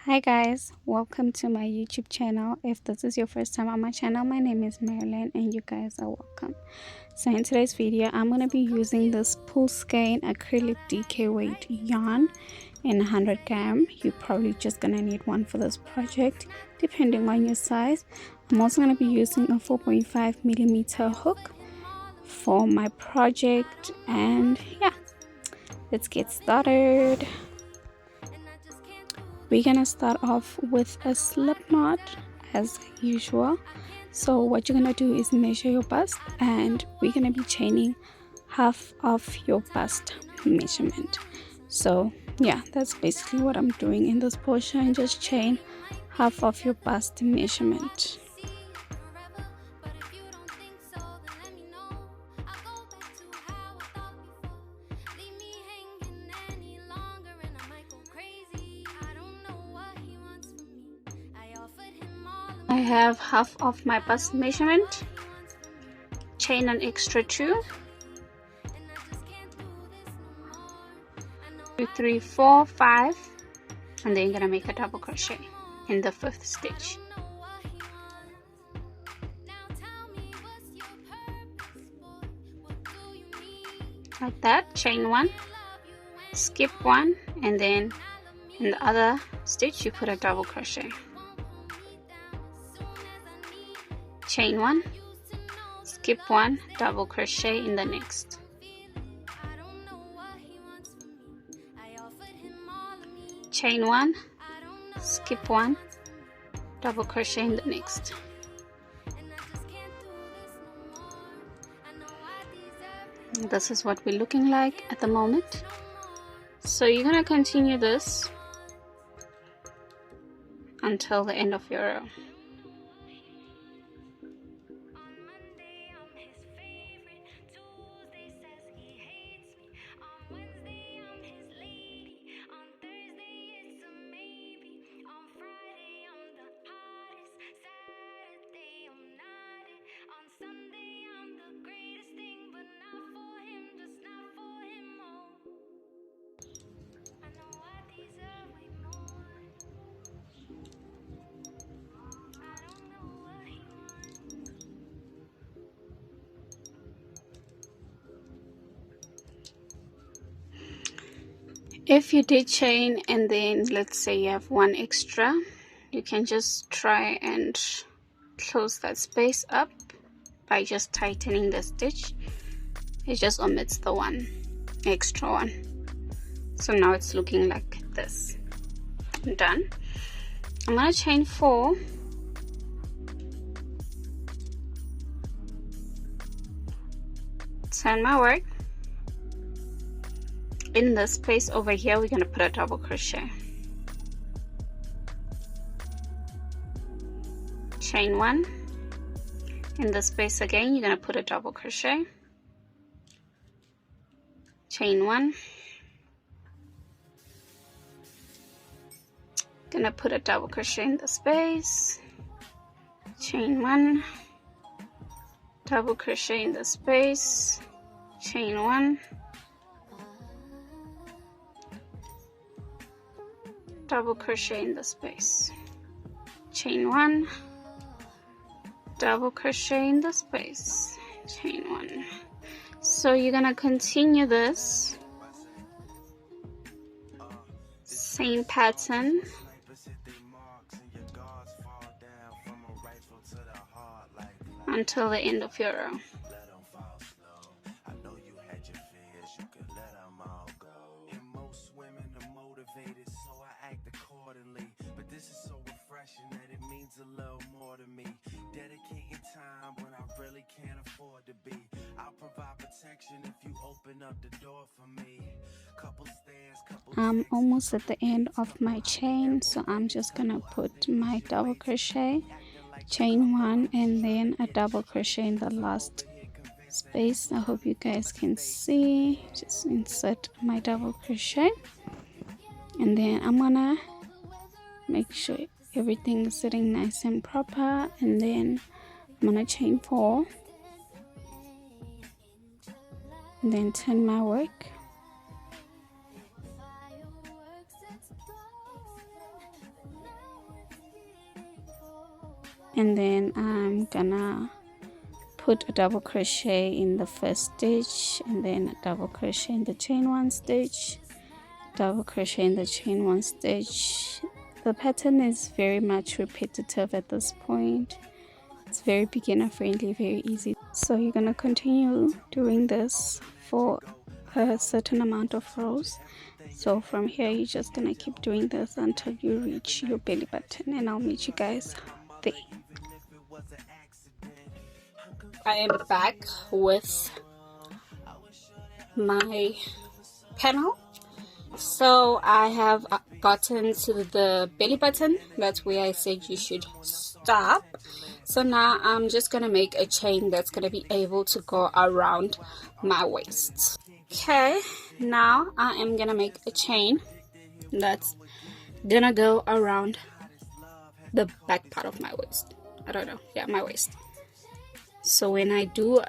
Hi guys, welcome to my YouTube channel. If this is your first time on my channel, my name is Marilyn and you guys are welcome. So in today's video, I'm going to be using this pool skein acrylic DK weight yarn in 100 gram. You're probably just going to need one for this project depending on your size. I'm also going to be using a 4.5 millimeter hook for my project, and yeah, let's get started. We're gonna start off with a slip knot as usual. So what you're gonna do is measure your bust, and we're gonna be chaining half of your bust measurement. So yeah, that's basically what I'm doing in this portion. Just chain half of your bust measurement. I have half of my bust measurement, chain an extra 2, 2, 3, 4, 5, and then you're gonna make a double crochet in the 5th stitch. Like that, chain 1, skip 1, and then in the other stitch you put a double crochet. Chain 1, skip 1, double crochet in the next. Chain 1, skip 1, double crochet in the next. And this is what we're looking like at the moment. So you're going to continue this until the end of your row. If you did chain and then let's say you have one extra, you can just try and close that space up by just tightening the stitch. It just omits the one extra one. So now it's looking like this. Done. I'm gonna chain 4, turn my work. In the space over here we're gonna put a double crochet. Chain 1. In the space again you're gonna put a double crochet. Chain 1. Gonna put a double crochet in the space. Chain 1. Double crochet in the space. Chain 1. Double crochet in the space. Chain 1. Double crochet in the space. Chain 1. So you're gonna continue this same pattern until the end of your row. I'm almost at the end of my chain, so I'm just gonna put my double crochet, chain 1, and then a double crochet in the last space. I hope you guys can see. Just insert my double crochet, and then I'm gonna make sure everything is sitting nice and proper, and then I'm gonna chain 4 and then turn my work. and then I'm gonna put a double crochet in the first stitch, and then a double crochet in the chain one stitch, double crochet in the chain one stitch. The pattern is very much repetitive at this point. It's very beginner friendly, very easy. So you're gonna continue doing this for a certain amount of rows. So from here you're just gonna keep doing this until you reach your belly button, and I'll meet you guys there. I am back with my panel. So I have gotten to the belly button. That's where I said you should stop. So now I'm just gonna make a chain that's gonna be able to go around my waist. Okay, now I am gonna make a chain that's gonna go around the back part of my waist. I don't know, yeah, my waist. So when I do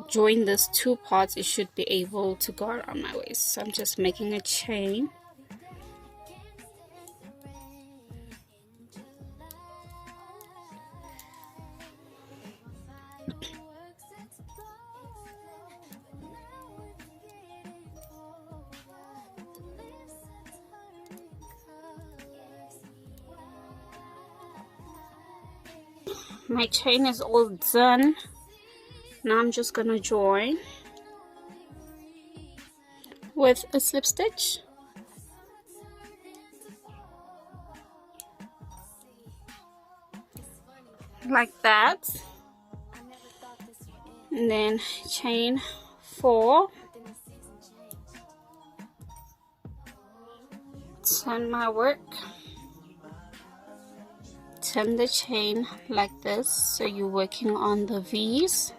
join these two parts, it should be able to go around my waist. So I'm just making a chain. My chain is all done. Now I'm just gonna join with a slip stitch. Like that. And then chain 4. Turn my work. Turn the chain like this, so you're working on the V's.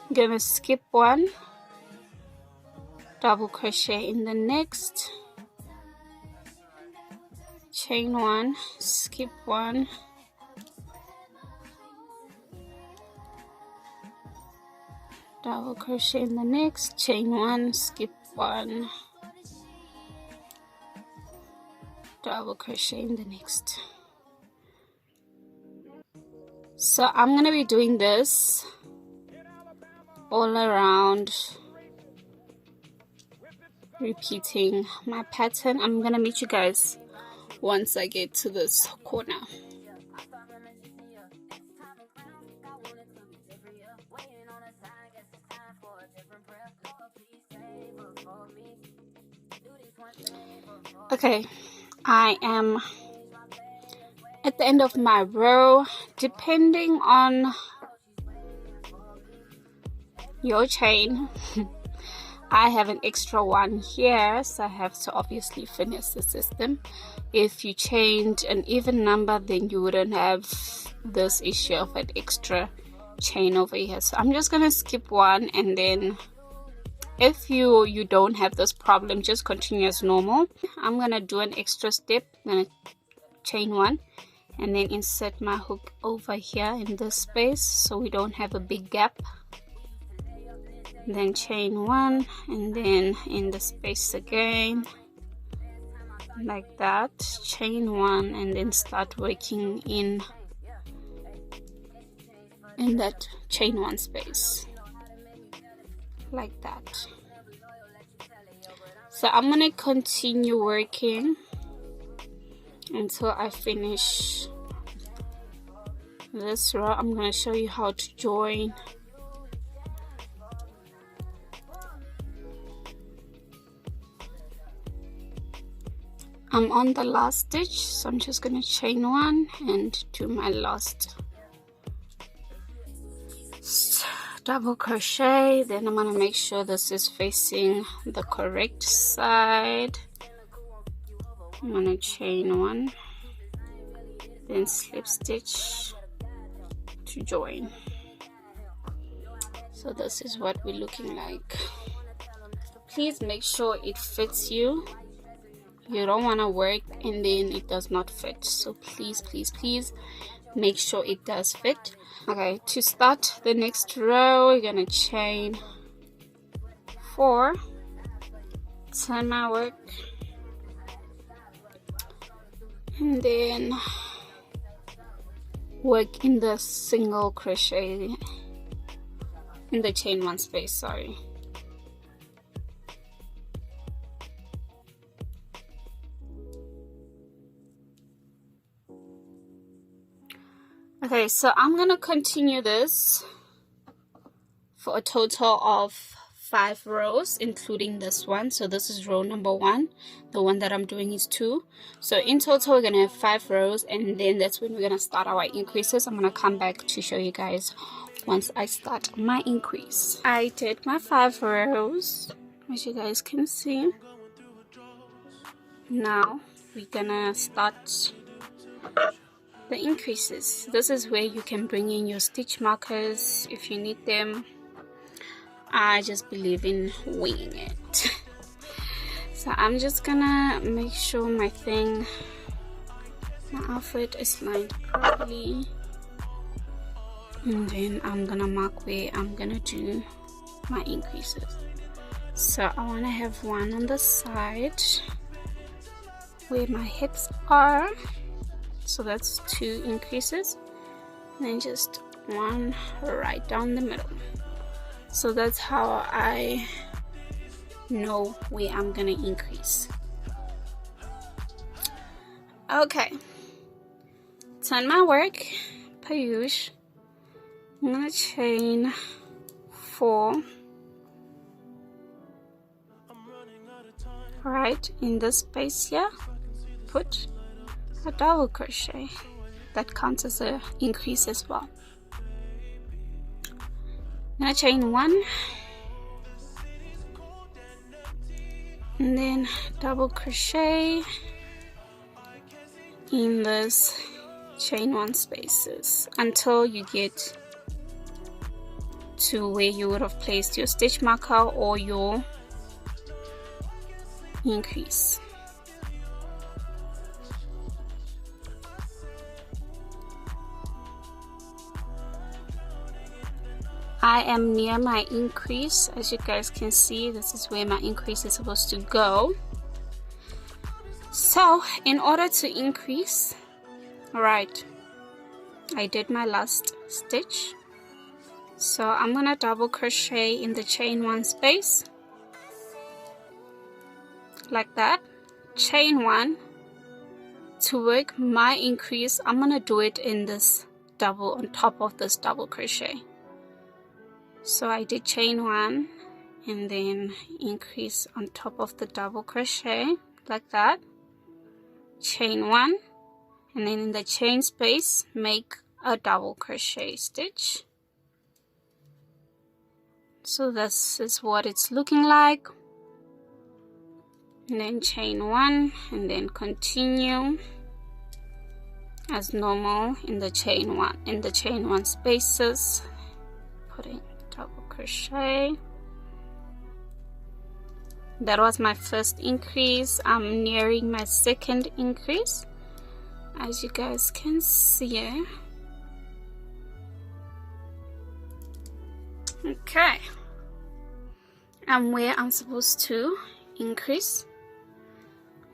I'm gonna skip one, double crochet in the next, chain 1, skip 1, double crochet in the next, chain 1, skip 1, double crochet in the next. So I'm gonna be doing this all around, repeating my pattern. I'm gonna meet you guys once I get to this corner. Okay, I am at the end of my row. Depending on your chain, I have an extra one here, so I have to obviously finish the system. If you chained an even number, then you wouldn't have this issue of an extra chain over here. So I'm just gonna skip one, and then if you don't have this problem, just continue as normal. I'm gonna do an extra step. I'm gonna chain 1 and then insert my hook over here in this space so we don't have a big gap. Then chain 1 and then in the space again, like that. Chain 1 and then start working in that chain 1 space, like that. So I'm gonna continue working until I finish this row. I'm gonna show you how to join. I'm on the last stitch, so I'm just gonna chain 1 and do my last double crochet. Then I'm gonna make sure this is facing the correct side. I'm gonna chain 1, then slip stitch to join. So this is what we're looking like. Please make sure it fits you. You don't want to work and then it does not fit, so please make sure it does fit. Okay, to start the next row, we're gonna chain 4, turn my work, and then work in the single crochet in the chain one space, sorry. Okay, so I'm gonna continue this for a total of 5 rows, including this one. So this is row number 1. The one that I'm doing is 2. So in total we're gonna have 5 rows, and then that's when we're gonna start our increases. I'm gonna come back to show you guys once I start my increase. I did my 5 rows, as you guys can see. Now we're gonna start the increases. This is where you can bring in your stitch markers if you need them. I just believe in winging it. So I'm just gonna make sure my outfit is lined properly, and then I'm gonna mark where I'm gonna do my increases. So I want to have one on the side where my hips are, so that's 2 increases, and then just one right down the middle. So that's how I know where I'm gonna increase. Okay, turn my work per usual. I'm gonna chain 4 right in this space here, put a double crochet. That counts as an increase as well. I'm gonna chain 1 and then double crochet in this chain 1 spaces until you get to where you would have placed your stitch marker or your increase. I am near my increase. As you guys can see, this is where my increase is supposed to go. So in order to increase, right, I did my last stitch, so I'm gonna double crochet in the chain 1 space like that, chain 1. To work my increase, I'm gonna do it in this double, on top of this double crochet. So I did chain 1 and then increase on top of the double crochet like that, chain 1, and then in the chain space make a double crochet stitch. So this is what it's looking like, and then chain 1 and then continue as normal in the chain 1 spaces, putting double crochet. That was my first increase. I'm nearing my second increase, as you guys can see. Okay, and where I'm supposed to increase,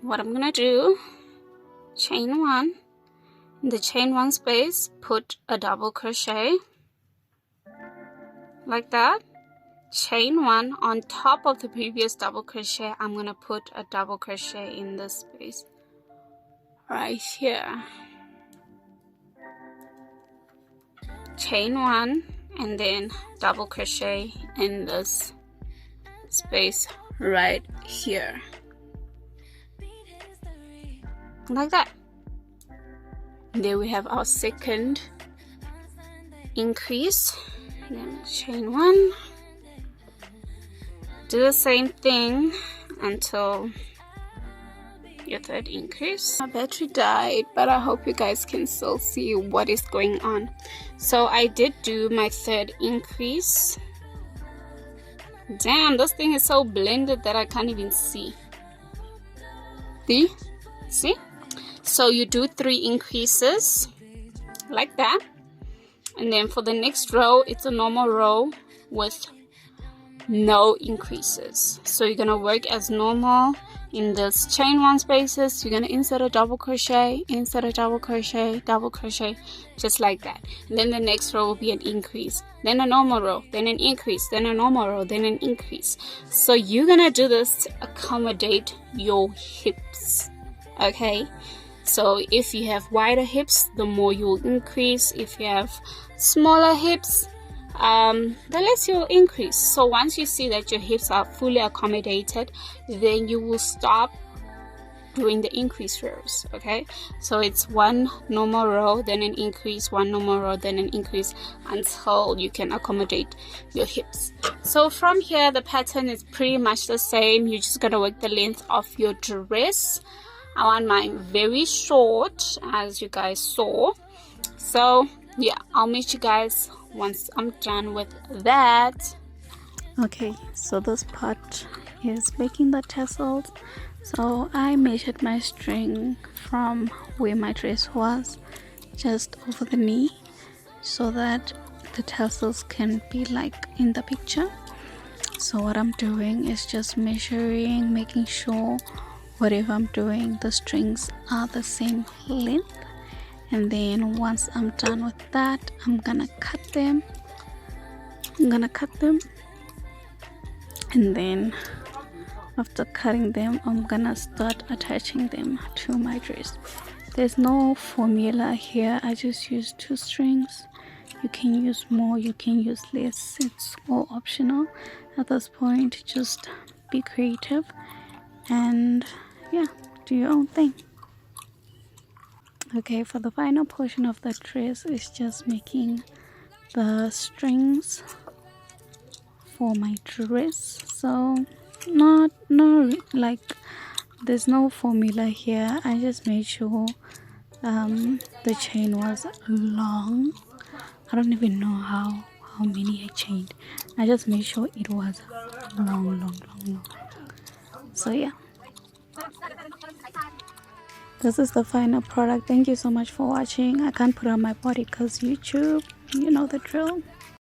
what I'm gonna do, chain 1 in the chain 1 space, put a double crochet like that, chain 1 on top of the previous double crochet. I'm gonna put a double crochet in this space right here, chain 1 and then double crochet in this space right here like that. There we have our second increase. Then chain 1, do the same thing until your third increase. My battery died, but I hope you guys can still see what is going on. So I did do my third increase. Damn, this thing is so blended that I can't even see. See? So you do 3 increases like that, and then for the next row it's a normal row with no increases. So you're gonna work as normal in this chain 1 spaces. You're gonna insert a double crochet, insert a double crochet, double crochet, just like that. And then the next row will be an increase, then a normal row, then an increase, then a normal row, then an increase. So you're gonna do this to accommodate your hips, okay? So if you have wider hips, the more you'll increase. If you have smaller hips, the less you'll increase. So once you see that your hips are fully accommodated, then you will stop doing the increase rows, okay? So it's one normal row, then an increase, one normal row, then an increase, until you can accommodate your hips. So from here, the pattern is pretty much the same. You're just gonna work the length of your dress. I want mine very short, as you guys saw. So yeah, I'll meet you guys once I'm done with that. Okay, so this part is making the tassels. So I measured my string from where my dress was, just over the knee, so that the tassels can be like in the picture. So what I'm doing is just measuring, making sure whatever I'm doing, the strings are the same length. And then once I'm done with that, I'm gonna cut them. And then after cutting them, I'm gonna start attaching them to my dress. There's no formula here. I just use 2 strings. You can use more, you can use less. It's all optional at this point. Just be creative and yeah, do your own thing. Okay, for the final portion of the dress is just making the strings for my dress. So no like there's no formula here. I just made sure the chain was long. I don't even know how many I chained. I just made sure it was long. So yeah, this is the final product. Thank you so much for watching. I can't put on my body because YouTube, you know the drill.